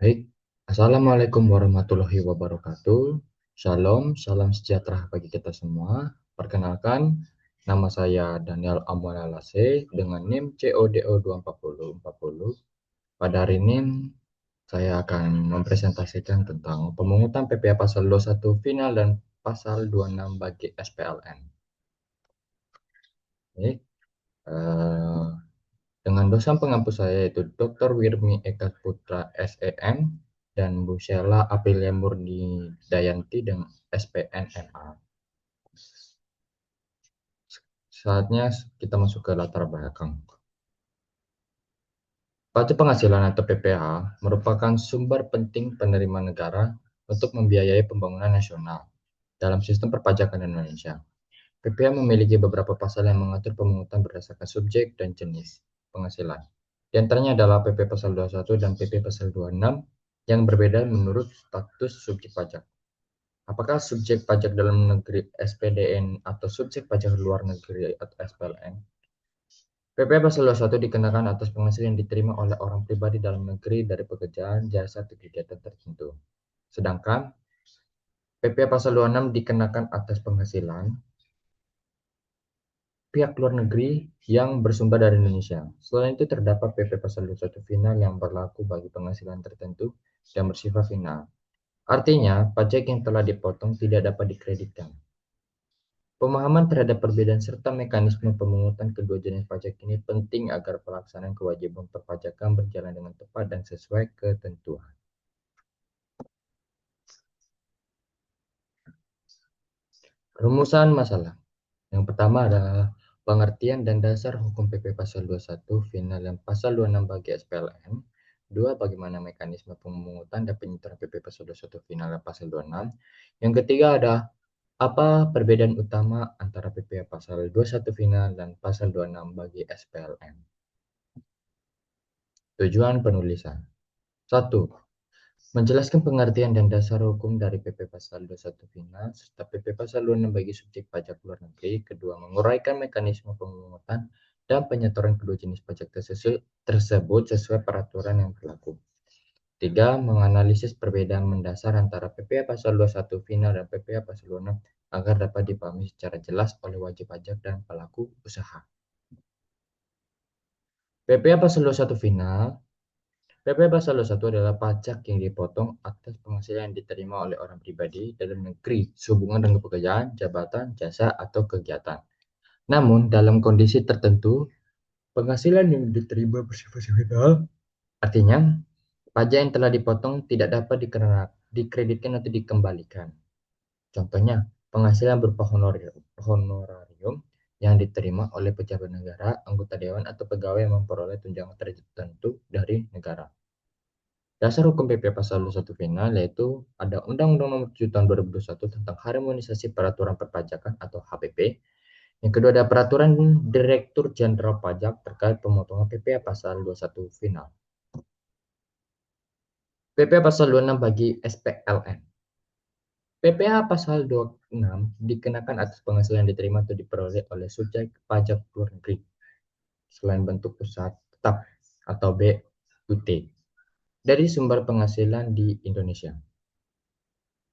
Baik, Assalamualaikum warahmatullahi wabarakatuh. Shalom, salam sejahtera bagi kita semua. Perkenalkan, nama saya Daniel Amwana Lase dengan NIM CODO 24040. Pada hari ini, saya akan mempresentasikan tentang pemungutan PPh Pasal 21 final dan Pasal 26 bagi SPLN. Baik, eh, dengan dosen pengampu saya yaitu Dr. Wirmi Eka Putra SEM dan Bu Sheila Aprilia Murni Dayanti dengan SPN MA. Saatnya kita masuk ke latar belakang. Pajak penghasilan atau PPh merupakan sumber penting penerimaan negara untuk membiayai pembangunan nasional dalam sistem perpajakan Indonesia. PPh memiliki beberapa pasal yang mengatur pemungutan berdasarkan subjek dan jenis penghasilan. Di antaranya adalah PP Pasal 21 dan PP Pasal 26 yang berbeda menurut status subjek pajak. Apakah subjek pajak dalam negeri SPDN atau subjek pajak luar negeri atau SPLN? PP Pasal 21 dikenakan atas penghasilan yang diterima oleh orang pribadi dalam negeri dari pekerjaan, jasa, atau kegiatan tertentu. Sedangkan PP Pasal 26 dikenakan atas penghasilan pihak luar negeri yang bersumber dari Indonesia. Selain itu terdapat PP Pasal 21 final yang berlaku bagi penghasilan tertentu dan bersifat final. Artinya, pajak yang telah dipotong tidak dapat dikreditkan. Pemahaman terhadap perbedaan serta mekanisme pemungutan kedua jenis pajak ini penting agar pelaksanaan kewajiban perpajakan berjalan dengan tepat dan sesuai ketentuan. Rumusan masalah. Yang pertama adalah pengertian dan dasar hukum PP Pasal 21 final dan Pasal 26 bagi SPLN. Dua, bagaimana mekanisme pemungutan dan penyetoran PP Pasal 21 final dan Pasal 26. Yang ketiga ada apa perbedaan utama antara PP Pasal 21 final dan Pasal 26 bagi SPLN. Tujuan penulisan. 1. Menjelaskan pengertian dan dasar hukum dari PP Pasal 21 final serta PP Pasal 26 bagi subjek pajak luar negeri. Kedua, menguraikan mekanisme pemungutan dan penyetoran kedua jenis pajak tersebut sesuai peraturan yang berlaku. 3. Menganalisis perbedaan mendasar antara PPh Pasal 21 final dan PPh Pasal 26 agar dapat dipahami secara jelas oleh wajib pajak dan pelaku usaha. PPh Pasal 21 final. PPh Pasal 21 adalah pajak yang dipotong atas penghasilan yang diterima oleh orang pribadi dalam negeri sehubungan dengan pekerjaan, jabatan, jasa, atau kegiatan. Namun, dalam kondisi tertentu, penghasilan yang diterima bersifat final, artinya pajak yang telah dipotong tidak dapat dikreditkan atau dikembalikan. Contohnya, penghasilan berupa honorarium yang diterima oleh pejabat negara, anggota dewan, atau pegawai yang memperoleh tunjangan tertentu dari negara. Dasar hukum PP Pasal 21 final yaitu ada Undang-Undang Nomor 7 Tahun 2021 tentang Harmonisasi Peraturan Perpajakan atau HPP. Yang kedua ada Peraturan Direktur Jenderal Pajak terkait pemotongan PPh Pasal 21 final. PPh Pasal 26 bagi SPLN. PPh Pasal 26 dikenakan atas penghasilan yang diterima atau diperoleh oleh subjek pajak luar negeri selain bentuk usaha tetap atau BUT dari sumber penghasilan di Indonesia.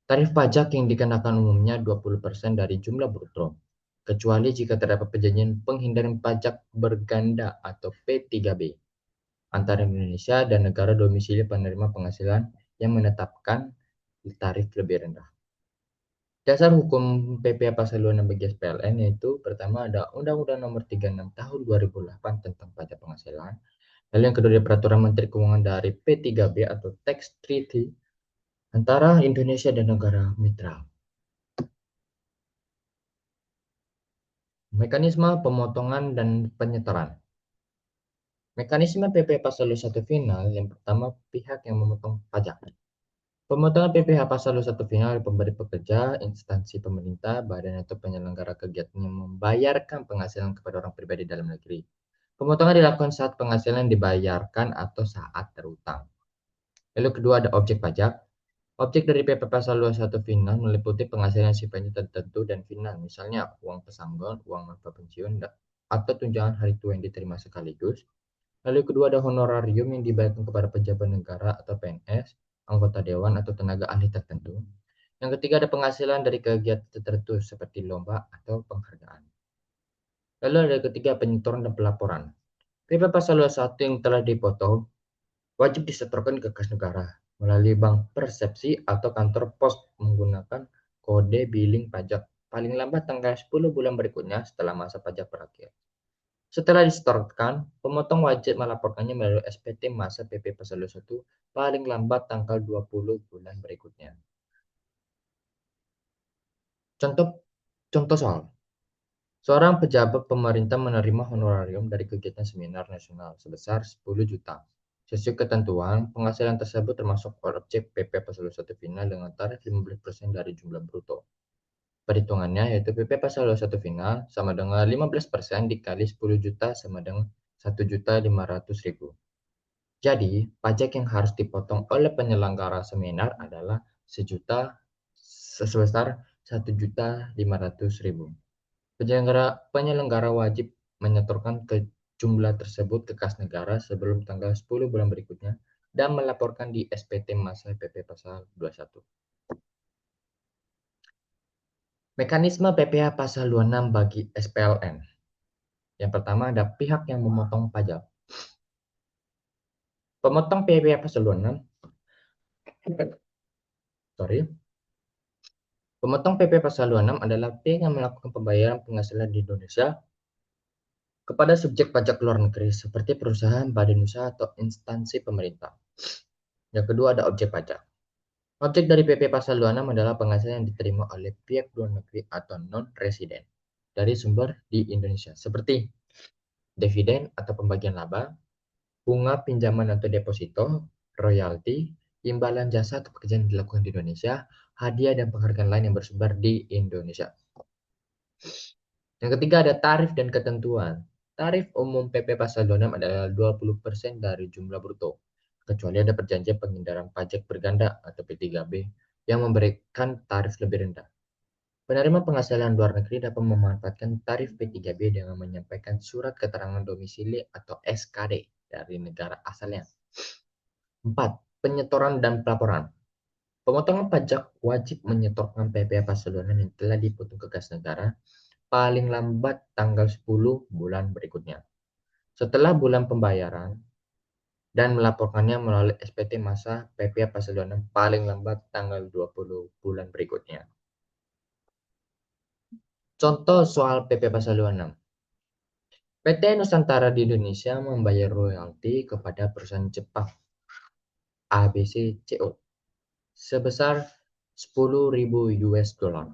Tarif pajak yang dikenakan umumnya 20% dari jumlah bruto, kecuali jika terdapat perjanjian penghindaran pajak berganda atau P3B antara Indonesia dan negara domisili penerima penghasilan yang menetapkan tarif lebih rendah. Dasar hukum PPh Pasal 26 bagi SPLN yaitu pertama ada Undang-Undang Nomor 36 Tahun 2008 tentang pajak penghasilan. Lalu yang kedua ada Peraturan Menteri Keuangan dari P3B atau Tax Treaty antara Indonesia dan negara mitra. Mekanisme pemotongan dan penyetoran. Mekanisme PPh Pasal 21 final yang pertama pihak yang memotong pajak. Pemotongan PPh Pasal 21 final pemberi pekerja, instansi pemerintah, badan atau penyelenggara kegiatan yang membayarkan penghasilan kepada orang pribadi dalam negeri. Pemotongan dilakukan saat penghasilan dibayarkan atau saat terutang. Lalu kedua ada objek pajak. Objek dari PP Pasal 21 final meliputi penghasilan sifatnya tertentu dan final, misalnya uang pesangon, uang manfaat pensiun, atau tunjangan hari tua yang diterima sekaligus. Lalu kedua ada honorarium yang dibayarkan kepada pejabat negara atau PNS, anggota dewan atau tenaga ahli tertentu. Yang ketiga ada penghasilan dari kegiatan tertentu seperti lomba atau penghargaan. Lalu ada ketiga penyetoran dan pelaporan. PP Pasal 21 yang telah dipotong wajib disetorkan ke kas negara melalui bank persepsi atau kantor pos menggunakan kode billing pajak paling lambat tanggal 10 bulan berikutnya setelah masa pajak berakhir. Setelah disetorkan, pemotong wajib melaporkannya melalui SPT masa PP Pasal 21 paling lambat tanggal 20 bulan berikutnya. Contoh contoh soal. Seorang pejabat pemerintah menerima honorarium dari kegiatan seminar nasional sebesar 10 juta. Sesuai ketentuan, penghasilan tersebut termasuk objek PP Pasal 21 final dengan tarif 15% dari jumlah bruto. Perhitungannya yaitu PP Pasal 21 final sama dengan 15% dikali 10 juta sama dengan 1.500.000. Jadi, pajak yang harus dipotong oleh penyelenggara seminar adalah sebesar 1.500.000. Penyelenggara wajib menyetorkan ke jumlah tersebut ke kas negara sebelum tanggal 10 bulan berikutnya dan melaporkan di SPT masa PP Pasal 21. Mekanisme PPh Pasal 26 bagi SPLN. Yang pertama ada pihak yang memotong pajak. Pemotong PPh Pasal 26, sorry, Pemotong PP Pasal 26 adalah pihak yang melakukan pembayaran penghasilan di Indonesia kepada subjek pajak luar negeri seperti perusahaan, badan usaha, atau instansi pemerintah. Yang kedua ada objek pajak. Objek dari PP Pasal 26 adalah penghasilan yang diterima oleh pihak luar negeri atau non-residen dari sumber di Indonesia, seperti dividen atau pembagian laba, bunga pinjaman atau deposito, royalti, imbalan jasa atau pekerjaan yang dilakukan di Indonesia, hadiah dan penghargaan lain yang bersumber di Indonesia. Yang ketiga ada tarif dan ketentuan. Tarif umum PP Pasal 26 adalah 20% dari jumlah bruto, kecuali ada perjanjian penghindaran pajak berganda atau P3B yang memberikan tarif lebih rendah. Penerima penghasilan luar negeri dapat memanfaatkan tarif P3B dengan menyampaikan surat keterangan domisili atau SKD dari negara asalnya. 4. Penyetoran dan pelaporan. Pemotongan pajak wajib menyetorkan PPh Pasal 26 yang telah dipotong ke kas negara paling lambat tanggal 10 bulan berikutnya. Setelah bulan pembayaran dan melaporkannya melalui SPT masa PPh Pasal 26 paling lambat tanggal 20 bulan berikutnya. Contoh soal PP Pasal 26. PT Nusantara di Indonesia membayar royalti kepada perusahaan Jepang ABCCO sebesar 10.000 US dollar.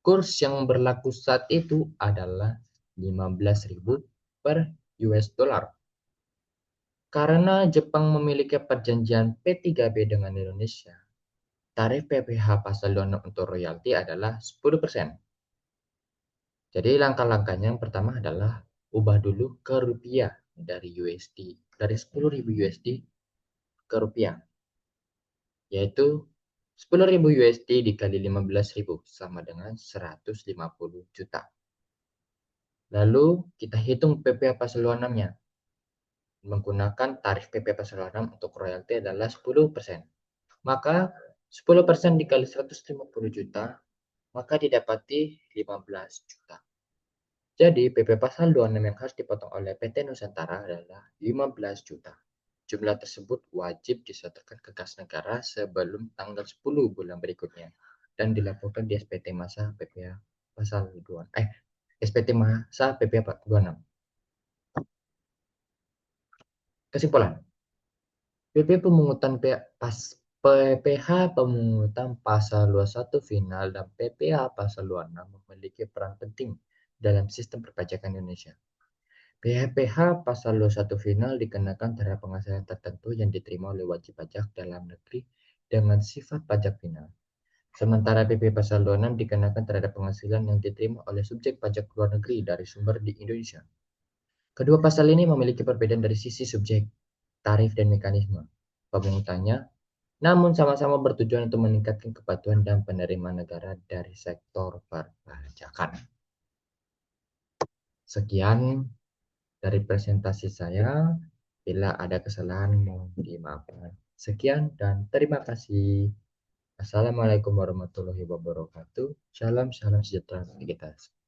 Kurs yang berlaku saat itu adalah 15.000 per US dollar. Karena Jepang memiliki perjanjian P3B dengan Indonesia, tarif PPh Pasal 26 untuk royalti adalah 10%. Jadi langkah-langkahnya yang pertama adalah ubah dulu ke rupiah dari USD, dari 10.000 USD ke rupiah, yaitu 10.000 USD dikali 15.000 sama dengan 150 juta. Lalu kita hitung PPh Pasal 26-nya. Menggunakan tarif PP Pasal 6 untuk royalti adalah 10%. Maka 10% dikali 150 juta, maka didapati 15 juta. Jadi PP Pasal 26 yang harus dipotong oleh PT Nusantara adalah 15 juta. Jumlah tersebut wajib disetorkan ke kas negara sebelum tanggal 10 bulan berikutnya dan dilaporkan di SPT masa PPh Pasal 2 SPT masa PPh 26. Kesimpulan, PPh pemungutan pasal 21 final dan PPh pasal 26 memiliki peran penting dalam sistem perpajakan Indonesia. PPh pasal 21 final dikenakan terhadap penghasilan tertentu yang diterima oleh wajib pajak dalam negeri dengan sifat pajak final. Sementara PP pasal 26 dikenakan terhadap penghasilan yang diterima oleh subjek pajak luar negeri dari sumber di Indonesia. Kedua pasal ini memiliki perbedaan dari sisi subjek, tarif, dan mekanisme pemungutannya, namun sama-sama bertujuan untuk meningkatkan kepatuhan dan penerimaan negara dari sektor perpajakan. Sekian dari presentasi saya. Bila ada kesalahan mohon dimaafkan. Sekian dan terima kasih. Assalamualaikum warahmatullahi wabarakatuh. Salam, salam sejahtera bagi kita.